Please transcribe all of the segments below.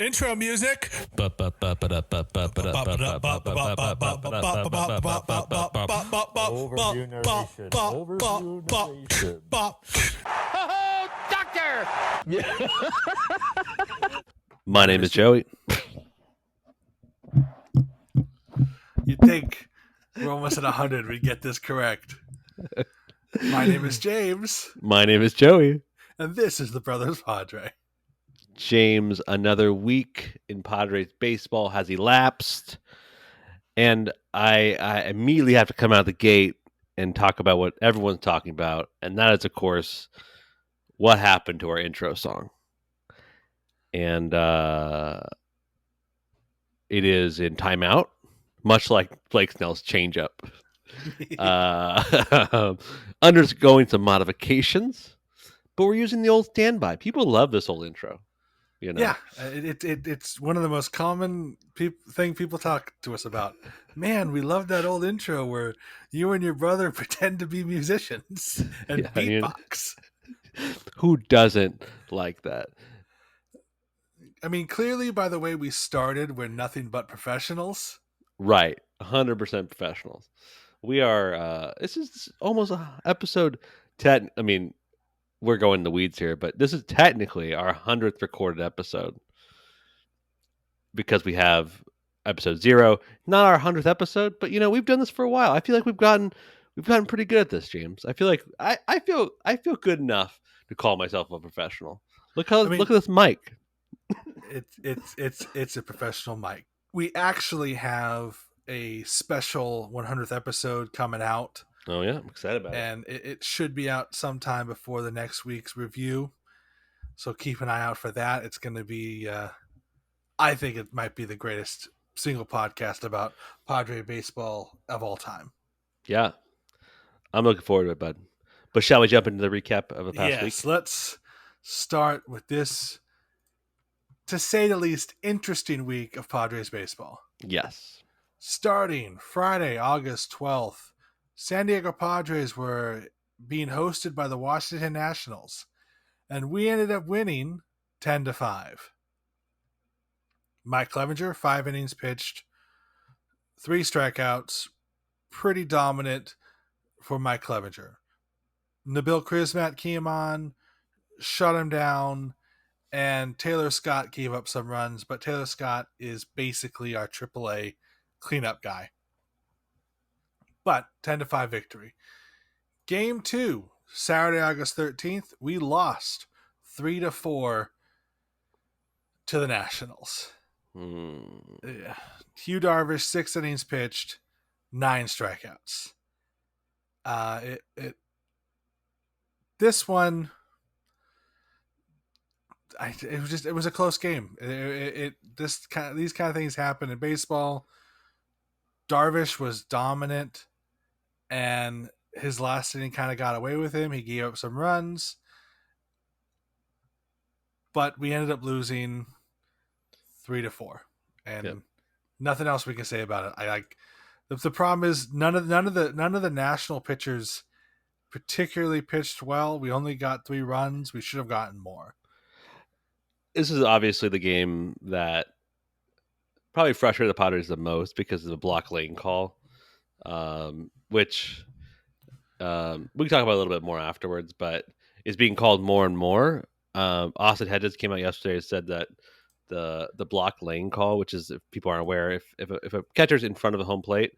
Intro music. Overview narration. Overview narration. Oh, doctor! My name is Joey. You'd think we're almost at 100. We get this correct. My name is James, My name is Joey. and this is the Brothers Padre. James, another week in Padres baseball has elapsed, and I immediately have to come out of the gate and talk about what everyone's talking about, and that is, of course, what happened to our intro song. And it is in timeout, much like Blake Snell's changeup. Undergoing some modifications, but we're using the old standby. People love this old intro. You know? Yeah, it's one of the most common thing people talk to us about. Man, we love that old intro where you and your brother pretend to be musicians and beatbox. Who doesn't like that? I mean, clearly, by the way we started, we're nothing but professionals. Right, 100% professionals. We are. This is almost a episode 10. I mean, we're going in the weeds here, but this is technically our 100th recorded episode because we have episode 0, not our 100th episode, but you know, we've done this for a while. I feel like we've gotten pretty good at this, James. I feel like I feel good enough to call myself a professional. Look at this mic. It's a professional mic. We actually have a special 100th episode coming out. Oh yeah, I'm excited about it. And it should be out sometime before the next week's review. So keep an eye out for that. It's going to be, I think it might be the greatest single podcast about Padre baseball of all time. Yeah. I'm looking forward to it, bud. But shall we jump into the recap of the past week? Yes, let's start with this, to say the least, interesting week of Padres baseball. Yes. Starting Friday, August 12th, San Diego Padres were being hosted by the Washington Nationals, and we ended up winning 10-5. Mike Clevenger, 5 innings pitched, 3 strikeouts, pretty dominant for Mike Clevenger. Nabil Crismatt came on, shut him down, and Taylor Scott gave up some runs, but Taylor Scott is basically our AAA cleanup guy. But 10-5 victory. Game 2, Saturday, August 13th, we lost 3-4 to the Nationals. Yeah. Hugh Darvish, 6 innings pitched, 9 strikeouts. This one, it was a close game. These kind of things happen in baseball. Darvish was dominant, and his last inning kind of got away with him. He gave up some runs, but we ended up losing 3-4, and nothing else we can say about it. The problem is none of the national pitchers particularly pitched well. We only got 3 runs. We should have gotten more. This is obviously the game that probably frustrated the Padres the most because of the block lane call, which we can talk about a little bit more afterwards, but it's being called more and more. Austin Hedges came out yesterday and said that the block lane call, which is, if people aren't aware, if a catcher's in front of the home plate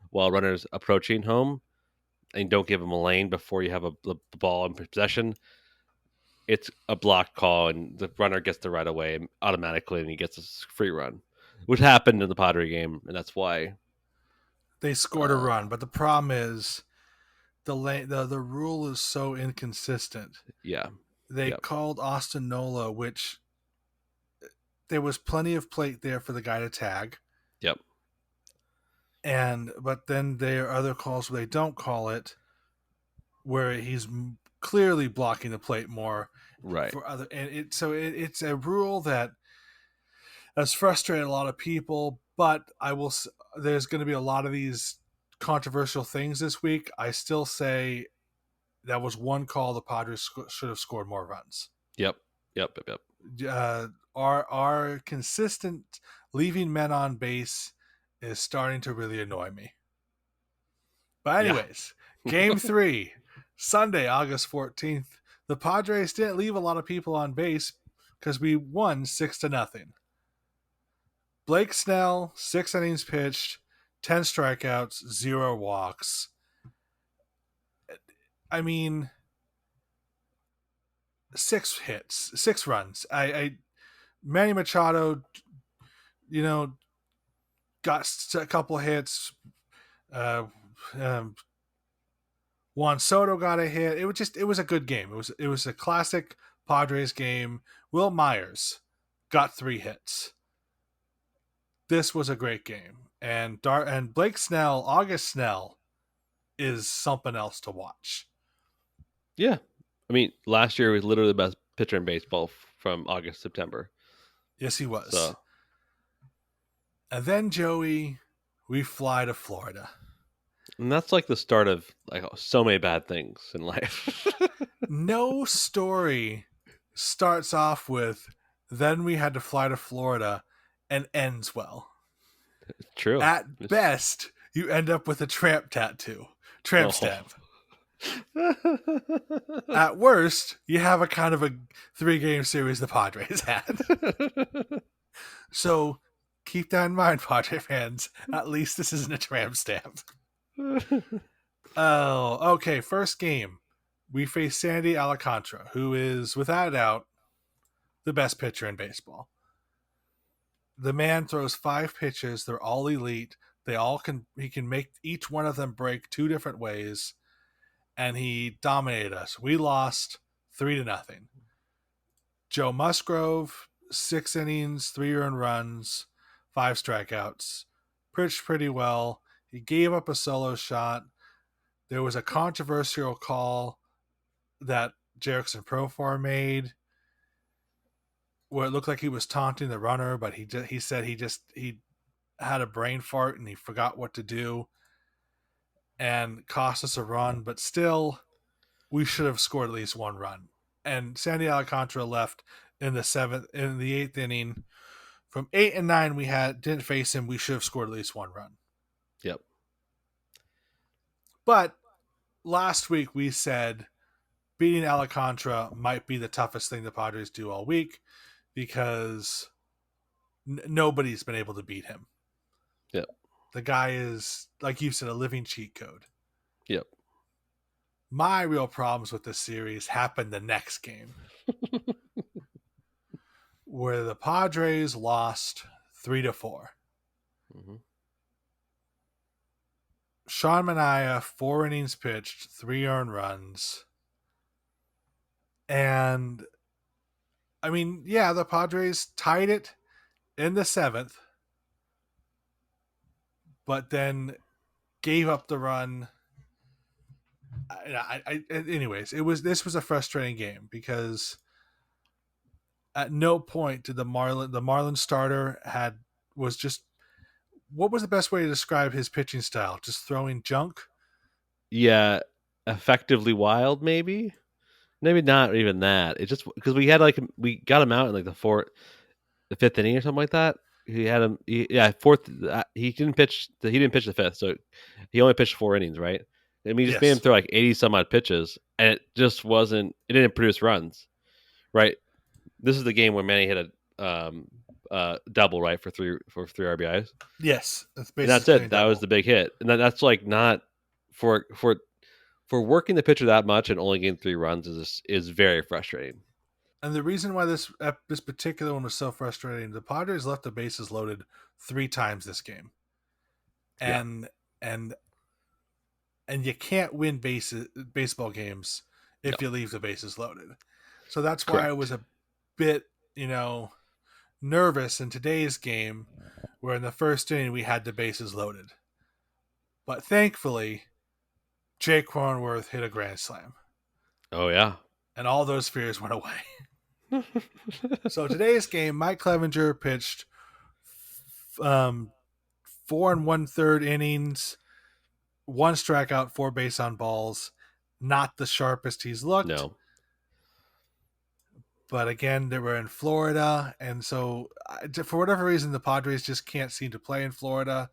while a runner's approaching home and don't give him a lane before you have the ball in possession, it's a block call, and the runner gets the right of way automatically, and he gets a free run, which happened in the Padre game, and that's why they scored a run. But the problem is the rule is so inconsistent. Yeah, they called Austin Nola, which there was plenty of plate there for the guy to tag. Yep. But then there are other calls where they don't call it, where he's clearly blocking the plate more. Right. It's a rule that has frustrated a lot of people, but there's going to be a lot of these controversial things this week. I still say that was one call the Padres should have scored more runs. Yep. our consistent leaving men on base is starting to really annoy me. But Yeah. anyways, game 3, Sunday, August 14th. The Padres didn't leave a lot of people on base because we won 6-0. Blake Snell, 6 innings pitched, 10 strikeouts, 0 walks. I mean, 6 hits, 6 runs. I Manny Machado, you know, got a couple hits. Uh, um, Juan Soto got a hit. It was a good game. It was a classic Padres game. Will Myers got 3 hits. This was a great game. And Blake Snell, August Snell is something else to watch. Yeah. I mean, last year was literally the best pitcher in baseball from August, September. Yes, he was. So, And then Joey, we fly to Florida. and that's like the start of like so many bad things in life. No story starts off with then we had to fly to Florida and ends well. True. At best, you end up with a tramp tattoo, tramp Oh. stamp. At worst, you have a kind of a 3-game series the Padres had. So keep that in mind, Padre fans. At least this isn't a tramp stamp. Oh, okay. First game, we face Sandy Alcantara, who is, without a doubt, the best pitcher in baseball. The man throws 5 pitches. They're all elite. He can make each one of them break 2 different ways, and he dominated us. We lost 3-0. Joe Musgrove, 6 innings, 3 earned runs, 5 strikeouts. Pitched pretty well. He gave up a solo shot. There was a controversial call that Jerickson Profar made where it looked like he was taunting the runner, but he said he had a brain fart and he forgot what to do and cost us a run. But still, we should have scored at least 1 run. And Sandy Alcantara left in the 8th inning. From 8 and 9, we didn't face him. We should have scored at least 1 run. Yep. But last week we said beating Alcantara might be the toughest thing the Padres do all week because nobody's been able to beat him. Yep. The guy is, like you said, a living cheat code. Yep. My real problems with this series happened the next game where the Padres lost 3-4. Mm-hmm. Sean Manaea, 4 innings pitched, 3 earned runs. And, I mean, yeah, the Padres tied it in the 7th, but then gave up the run. Anyways, this was a frustrating game because at no point did the Marlin starter what was the best way to describe his pitching style? Just throwing junk? Yeah, effectively wild, maybe not even that. It's just because we got him out in like the 5th inning or something like that. He had him, fourth. He didn't pitch. He didn't pitch the 5th, so he only pitched 4 innings, right? And we just made him throw like 80 some odd pitches, and it just wasn't. It didn't produce runs, right? This is the game where Manny hit a double, right, for 3 RBIs. Yes, And that's it. That was the big hit, and that's like not for working the pitcher that much and only getting 3 runs is very frustrating. And the reason why this particular one was so frustrating, the Padres left the bases loaded 3 times this game, and you can't win baseball games if you leave the bases loaded. So that's why I was a bit, nervous in today's game, where in the first inning we had the bases loaded. But thankfully, Jake Cronenworth hit a grand slam. Oh yeah, and all those fears went away. So today's game, Mike Clevenger pitched 4 1/3 innings, 1 strikeout, 4 base on balls. Not the sharpest he's looked. No. But again, they were in Florida, and so for whatever reason, the Padres just can't seem to play in Florida.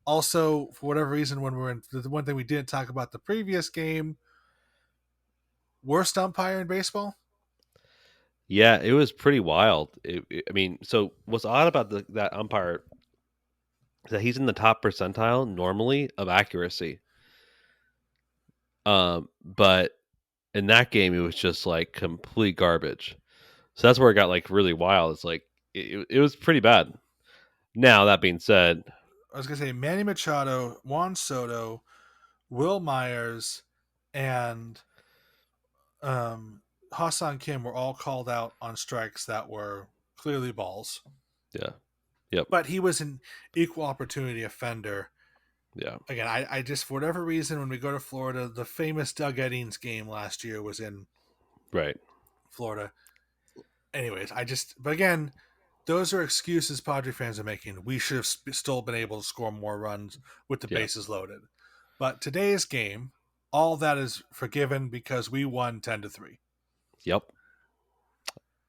Also, for whatever reason, when we're in the one thing we didn't talk about the previous game, worst umpire in baseball. Yeah, it was pretty wild. I mean, so what's odd about that umpire is that he's in the top percentile normally of accuracy. But in that game, it was just like complete garbage. So that's where it got like really wild. It's like it was pretty bad. Now that being said, I was gonna say Manny Machado, Juan Soto, Will Myers, and um, Hassan Kim were all called out on strikes that were clearly balls. yeah, yep, But he was an equal opportunity offender. yeah, Again, I just, for whatever reason, when we go to Florida, the famous Doug Eddings game last year was in right, Florida. Anyways, but again, those are excuses Padre fans are making. We should have still been able to score more runs with the yeah, bases loaded. But today's game, all that is forgiven because we won 10-3. yep,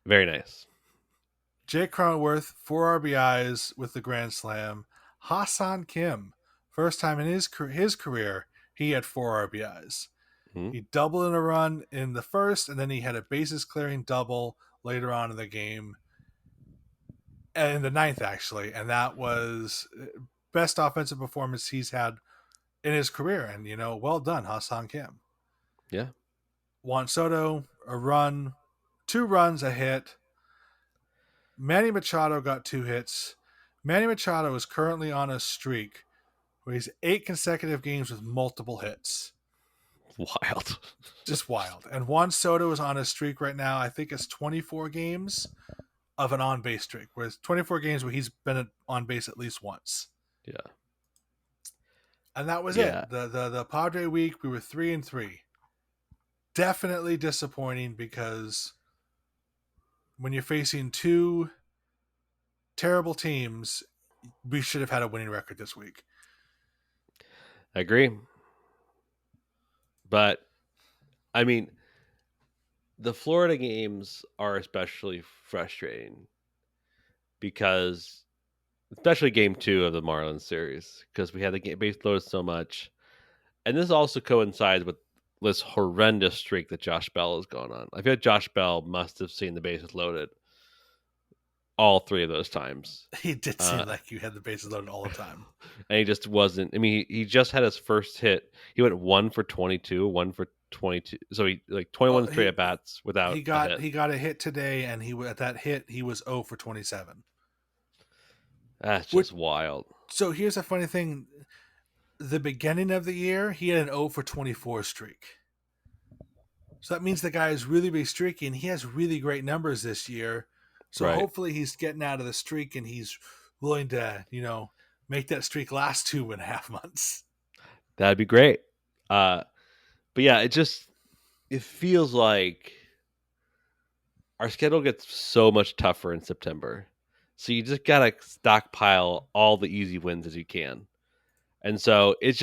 very nice. Jake Cronenworth, 4 RBIs with the grand slam. Hassan Kim, first time in his career, he had 4 RBIs. Hmm. He doubled in a run in the first, and then he had a bases clearing double later on in the game, in the ninth actually, and that was best offensive performance he's had in his career. And well done, Hassan Kim. Yeah, Juan Soto, a run, 2 runs, a hit. Manny Machado got 2 hits. Manny Machado is currently on a streak where he's 8 consecutive games with multiple hits. wild. Just wild. And Juan Soto is on a streak right now. I think it's 24 games of an on base streak, whereas 24 games where he's been on base at least once. Yeah, And that was yeah, it. The Padre week, we were 3-3. Definitely disappointing because when you're facing two terrible teams, we should have had a winning record this week. I agree. But I mean, the Florida games are especially frustrating because, especially game 2 of the Marlins series, because we had the game base loaded so much, and this also coincides with this horrendous streak that Josh Bell is going on. I feel like Josh Bell must have seen the bases loaded all 3 of those times. He did seem like you had the bases loaded all the time. And he just wasn't. I mean, he just had his first hit. He went 1 for 22, 1 for 22. So he like 21 straight at bats without he a hit. got a hit today, and at that hit he was 0 for 27. That's just wild. So here's a funny thing: the beginning of the year he had an 0 for 24 streak. So that means the guy is really, really streaky, and he has really great numbers this year. So Right. hopefully he's getting out of the streak, and he's willing to, make that streak last 2.5 months. That'd be great. But yeah, it feels like our schedule gets so much tougher in September. So you just gotta stockpile all the easy wins as you can. And so it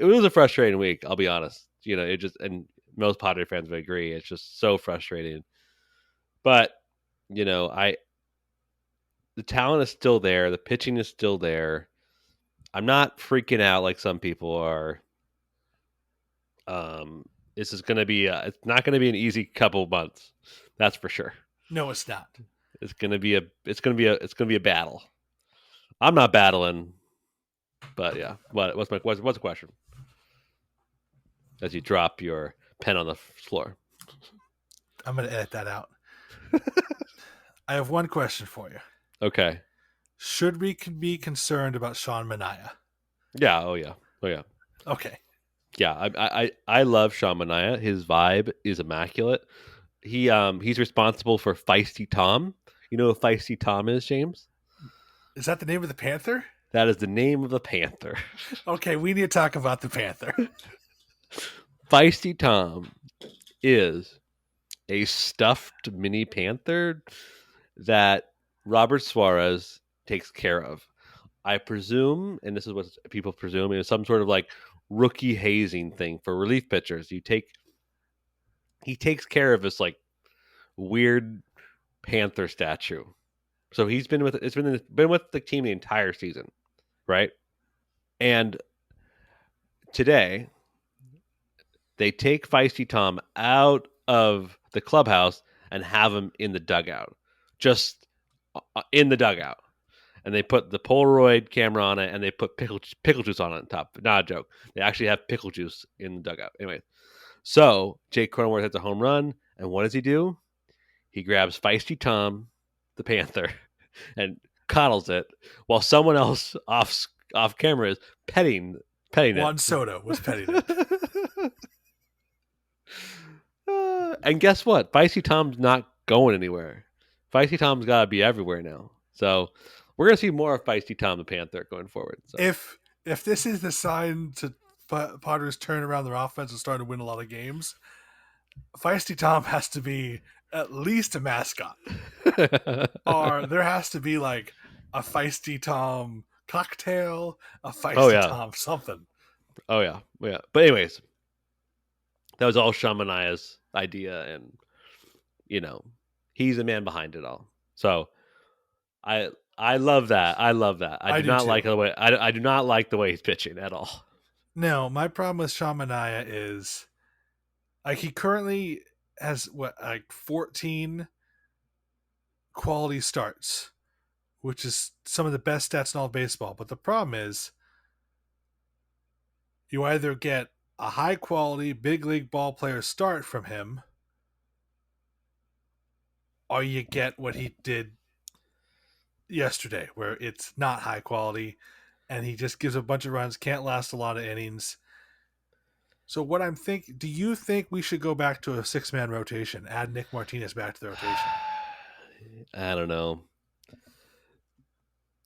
was a frustrating week, I'll be honest. And most Padre fans would agree, it's just so frustrating. But, the talent is still there, the pitching is still there. I'm not freaking out like some people are. This is going to be it's not going to be an easy couple months. That's for sure. No, it's not. It's going to be a battle. I'm not battling, but yeah. What's the question? As you drop your pen on the floor. I'm going to edit that out. I have one question for you. Okay. Should we be concerned about Sean Manaea? Yeah. Oh yeah. Okay. Yeah. I love Sean Manaea. His vibe is immaculate. He's responsible for Feisty Tom. You know who Feisty Tom is, James? Is that the name of the Panther? That is the name of the Panther. Okay, we need to talk about the Panther. Feisty Tom is a stuffed mini panther that Robert Suarez takes care of. I presume, and this is what people presume, is some sort of like rookie hazing thing for relief pitchers. He takes care of this like weird Panther statue. So he's been with been with the team the entire season, right? And today they take Feisty Tom out of the clubhouse and have him in the dugout, just in the dugout. And they put the Polaroid camera on it, and they put pickle juice on it on top. Not a joke. They actually have pickle juice in the dugout. Anyway, so Jake Cronenworth hits a home run, and what does he do? He grabs Feisty Tom, the Panther, and coddles it, while someone else off camera is petting Juan it. Soto was petting it. And guess what? Feisty Tom's not going anywhere. Feisty Tom's got to be everywhere now. So we're gonna see more of Feisty Tom the Panther going forward. So. If this is the sign to Padres turn around their offense and start to win a lot of games, Feisty Tom has to be at least a mascot, or there has to be like a Feisty Tom cocktail, a Feisty Tom something. Oh yeah. But anyways, that was all Sean Manaya's idea, and he's the man behind it all. So I love that. I love that. I do not like the way I do not like the way he's pitching at all. No, my problem with Sean Manaea is like he currently has 14 quality starts, which is some of the best stats in all of baseball. But the problem is you either get a high quality big league ball player start from him, or you get what he did yesterday, where it's not high quality and he just gives a bunch of runs, can't last a lot of innings. So what I'm thinking, do you think we should go back to a 6-man rotation, add Nick Martinez back to the rotation? I don't know.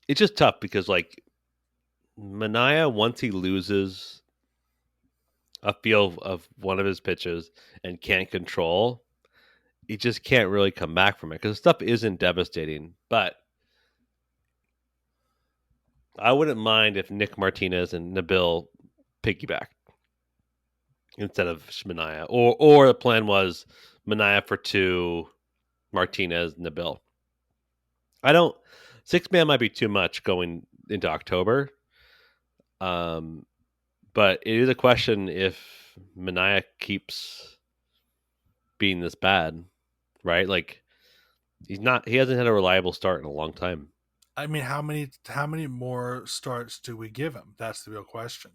It's just tough because like Manaea, once he loses a feel of one of his pitches and can't control, he just can't really come back from it because the stuff isn't devastating. But I wouldn't mind if Nick Martinez and Nabil piggyback instead of Manaea, or the plan was Manaea for 2, Martinez, Nabil. 6-man might be too much going into October. But it is a question if Manaea keeps being this bad, right? Like he hasn't had a reliable start in a long time. I mean, how many more starts do we give him? That's the real question.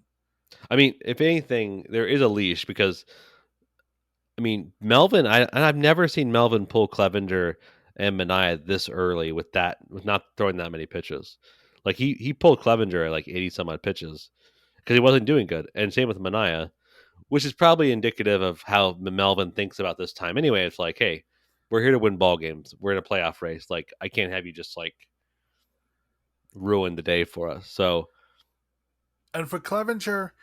I mean, if anything, there is a leash because I mean, Melvin, I've never seen Melvin pull Clevenger and Manaea this early with not throwing that many pitches. Like he pulled Clevenger at like 80 some odd pitches because he wasn't doing good. And same with Manaea, which is probably indicative of how Melvin thinks about this time. Anyway, it's like, hey, we're here to win ball games. We're in a playoff race. Like, I can't have you just like ruin the day for us. So, and for Clevenger,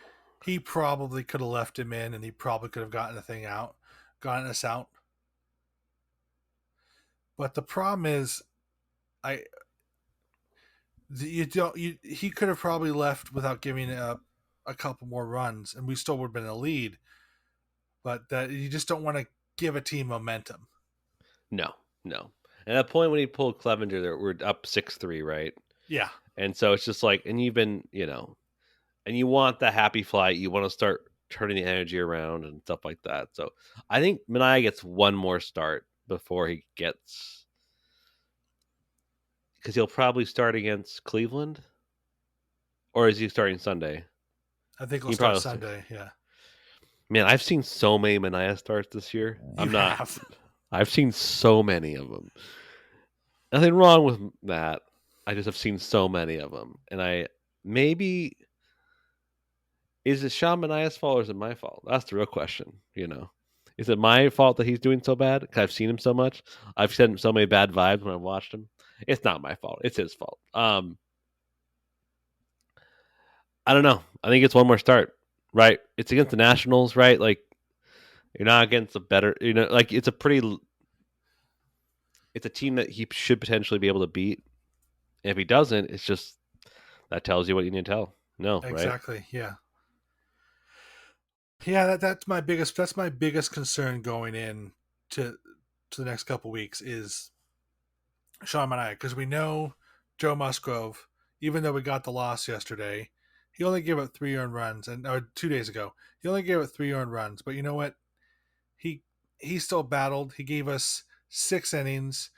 he probably could have left him in, and he probably could have gotten us out. But the problem is, he could have probably left without giving up a couple more runs, and we still would have been in a lead. But that you just don't want to give a team momentum. No. And at the point when he pulled Clevenger, we're up 6-3, right? Yeah. And so it's just like, and you've been, and you want the happy flight. You want to start turning the energy around and stuff like that. So I think Manaea gets one more start before he gets, because he'll probably start against Cleveland, or is he starting Sunday? I think he'll start Sunday. Yeah. Man, I've seen so many Manaea starts this year. I've seen so many of them. Nothing wrong with that. I just have seen so many of them, and is it Sean Manaea's fault or is it my fault? That's the real question. Is it my fault that he's doing so bad? Because I've seen him so much. I've sent so many bad vibes when I've watched him. It's not my fault. It's his fault. I don't know. I think it's one more start, right? It's against the Nationals, right? Like you're not against a better, like it's a team that he should potentially be able to beat. And if he doesn't, it's just that tells you what you need to tell. No, exactly. Right? Yeah. Yeah, that's my biggest concern going in to to the next couple weeks is Sean Manaea, because we know Joe Musgrove, even though we got the loss yesterday, he only gave up 3 earned runs, and or 2 days ago, he only gave up 3 earned runs. But you know what? He he still battled. He gave us 6 innings.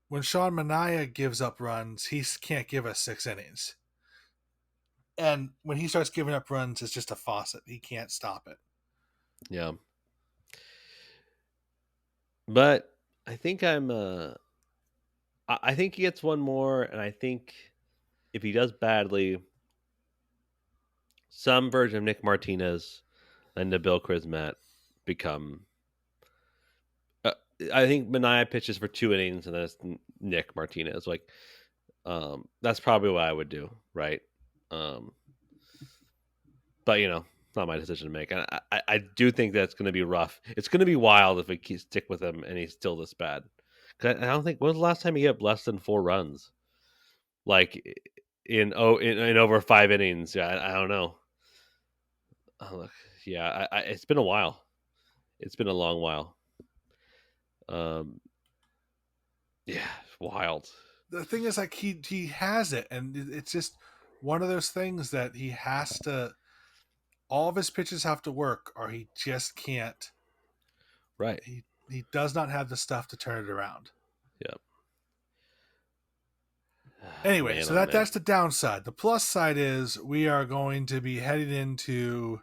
When Sean Manaea gives up runs, he can't give us 6 innings. And when he starts giving up runs, it's just a faucet. He can't stop it. Yeah. But I think I think he gets one more, and I think if he does badly, some version of Nick Martinez and Nabil Crismatt become. I think Mania pitches for 2 innings, and then it's Nick Martinez. Like, that's probably what I would do, right? Um, but it's not my decision to make. And I do think that's going to be rough. It's going to be wild if we stick with him and he's still this bad. 'Cause I don't think when was the last time he gave less than 4 runs? Like in over 5 innings. Yeah, I don't know. Yeah, it's been a while. It's been a long while. Um, yeah, wild. The thing is, like, he has it, and it's just one of those things that he has to. All of his pitches have to work, or he just can't. Right. He does not have the stuff to turn it around. Yep. Anyway, Man, so oh, man. that's the downside. The plus side is we are going to be heading into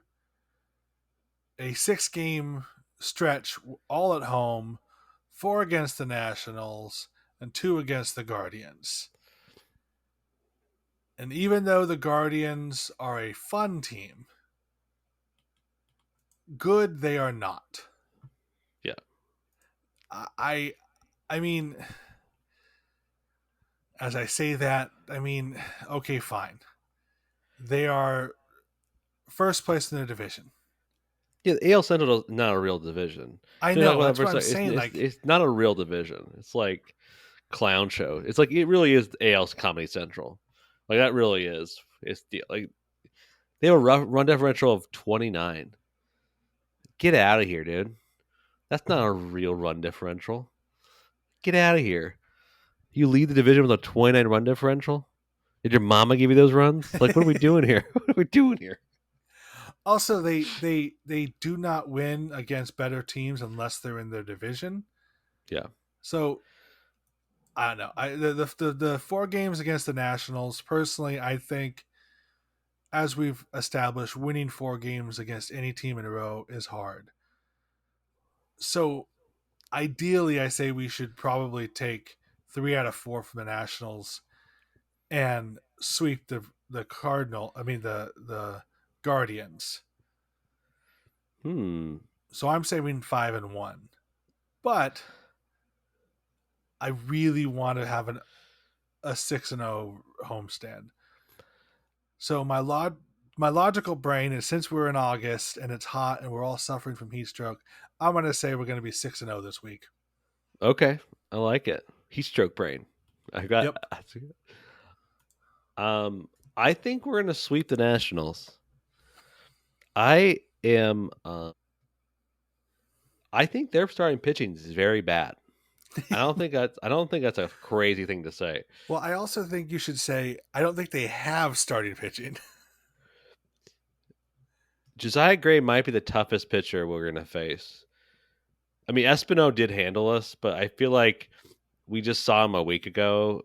a 6-game stretch, all at home, 4 against the Nationals and 2 against the Guardians. And even though the Guardians are a fun team, good they are not. Yeah. I mean, as I say that, I mean, okay, fine. They are first place in their division. Yeah, the AL Central is not a real division. I So you're talking know, about that's what I'm versus- saying. it's not a real division. It's like clown show. It's like it really is AL's Comedy Central. Like that really is. Like they have a run differential of 29. Get out of here, dude. That's not a real run differential. Get out of here. You lead the division with a 29 run differential? Did your mama give you those runs? Like, what are we doing here? What are we doing here? Also, they do not win against better teams unless they're in their division. Yeah. So I don't know. The 4 games against the Nationals, personally, I think, as we've established, winning 4 games against any team in a row is hard. So ideally, I say we should probably take 3 out of 4 from the Nationals and sweep the Cardinal. I mean the Guardians. So I'm saving 5-1, but I really want to have a 6-0 homestand. So my logical brain is, since we're in August and it's hot and we're all suffering from heat stroke, I'm going to say we're going to be 6-0 this week. Okay, I like it. Heat stroke brain. I got. Yep. I think we're gonna sweep the Nationals. I am. I think their starting pitching is very bad. I don't think that's a crazy thing to say. Well, I also think you should say I don't think they have starting pitching. Josiah Gray might be the toughest pitcher we're gonna face. I mean, Espino did handle us, but I feel like we just saw him a week ago,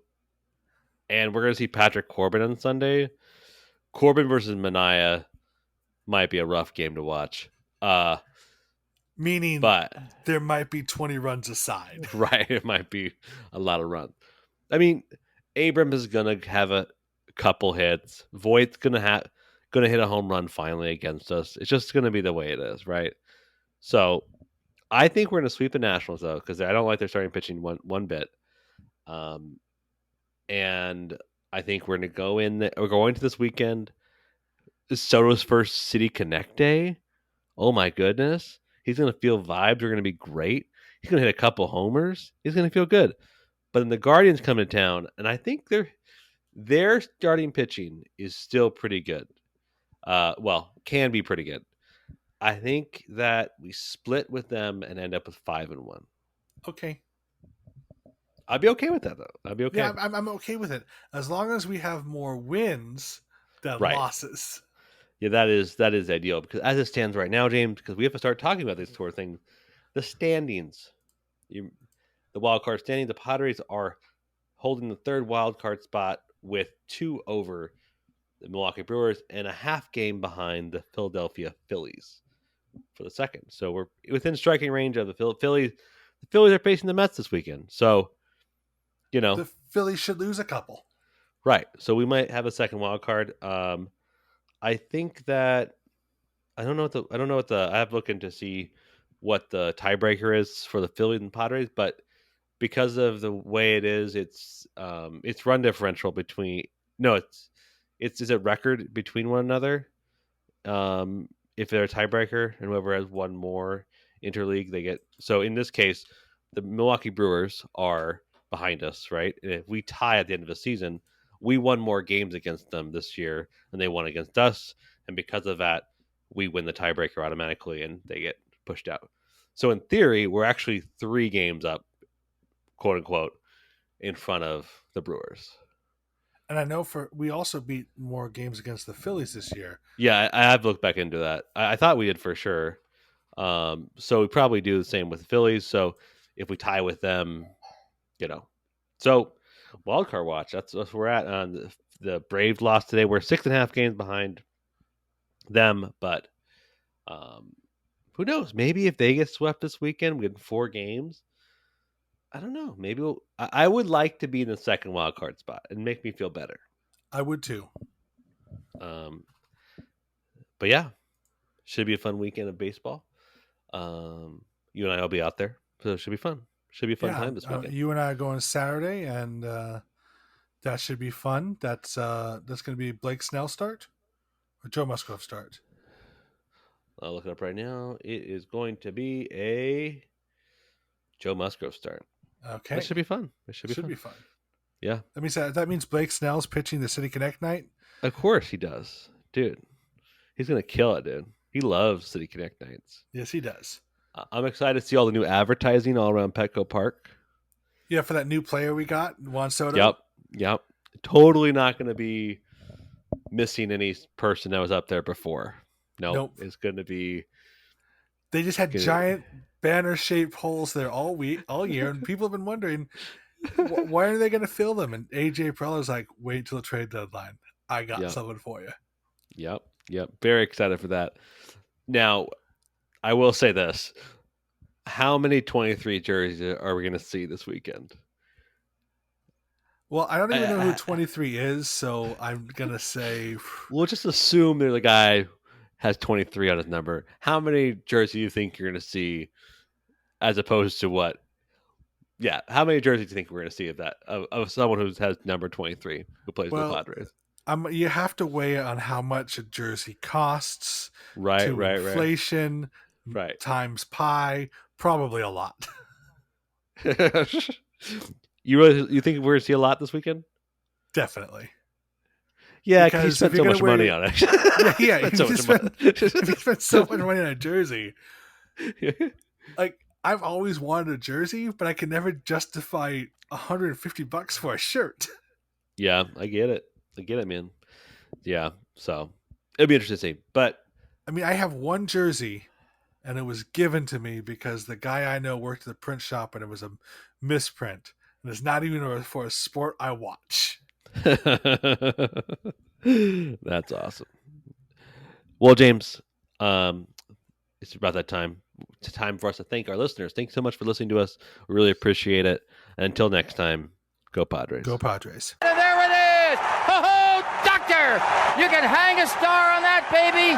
and we're gonna see Patrick Corbin on Sunday. Corbin versus Manaea might be a rough game to watch. Meaning, But there might be 20 runs aside. right, it might be a lot of runs. I mean, Abrams is gonna have a couple hits. Voigt's gonna hit a home run finally against us. It's just gonna be the way it is, right? So I think we're gonna sweep the Nationals though, because I don't like their starting pitching one bit. And I think we're gonna go in. We're going to this weekend. Soto's first City Connect Day. Oh my goodness. He's going to feel vibes are going to be great. He's going to hit a couple homers. He's going to feel good. But then the Guardians come to town, and I think their starting pitching is still pretty good. Well, can be pretty good. I think that we split with them and end up with 5-1. Okay. I'd be okay with that though. I'd be okay. Yeah, I'm okay with it as long as we have more wins than Right. losses. Yeah, that is ideal because as it stands right now, James, because we have to start talking about these sort of things. The standings, the wild card standing, the Padres are holding the third wild card spot with 2 over the Milwaukee Brewers and a half game behind the Philadelphia Phillies for the second. So we're within striking range of the Phillies. The Phillies are facing the Mets this weekend. So, The Phillies should lose a couple. right. So we might have a second wild card. I think that I don't know what the I have to look into see what the tiebreaker is for the Phillies and Padres, but because of the way it is, it's run differential between no, it's is it record between one another. If they're a tiebreaker and whoever has one more interleague, they get. So in this case, the Milwaukee Brewers are behind us, right? And if we tie at the end of the season, we won more games against them this year than they won against us, and because of that, we win the tiebreaker automatically, and they get pushed out. So in theory, we're actually 3 games up, quote unquote, in front of the Brewers. And I know we also beat more games against the Phillies this year. Yeah, I have looked back into that. I thought we did for sure. So we probably do the same with the Phillies. So if we tie with them, So wildcard watch. That's where we're at. On the Braves lost today. We're 6.5 games behind them, but who knows? Maybe if they get swept this weekend, we get 4 games. I don't know. Maybe I would like to be in the second wild card spot and make me feel better. I would too. But yeah, should be a fun weekend of baseball. You and I will be out there, so it should be fun. Should be a fun time this weekend. You and I are going Saturday, and that should be fun. That's going to be Blake Snell start or Joe Musgrove start. I'll look it up right now. It is going to be a Joe Musgrove start. Okay, that should be fun. It should be fun. Yeah, that means Blake Snell's pitching the City Connect night. Of course he does, dude. He's gonna kill it, dude. He loves City Connect nights. Yes, he does. I'm excited to see all the new advertising all around Petco Park. Yeah, for that new player we got, Juan Soto. Yep. Totally not going to be missing any person that was up there before. Nope. It's going to be. They just had giant banner-shaped holes there all year, and people have been wondering why are they going to fill them? And AJ Preller's like, wait till the trade deadline. I got something for you. Yep. Very excited for that. Now, I will say this. How many 23 jerseys are we going to see this weekend? Well, I don't even know who 23 is, so I'm going to say... We'll just assume there's a guy has 23 on his number. How many jerseys do you think you're going to see as opposed to what? Yeah, how many jerseys do you think we're going to see of someone who has number 23 who plays for the Padres? You have to weigh on how much a jersey costs. Right. Inflation. Right. Times pi. Probably a lot. You think we're going to see a lot this weekend? Definitly. Yeah, because you spent so much money on it. Yeah. If you spend so much money on a jersey. Like, I've always wanted a jersey, but I can never justify $150 for a shirt. Yeah, I get it, man. Yeah, so it'll be interesting to see. But I mean, I have one jersey, and it was given to me because the guy I know worked at the print shop, and it was a misprint. And it's not even for a sport I watch. That's awesome. Well, James, it's about that time. It's time for us to thank our listeners. Thanks so much for listening to us. We really appreciate it. And until next time, go Padres. Go Padres. There it is. Ho-ho, doctor. You can hang a star on that, baby.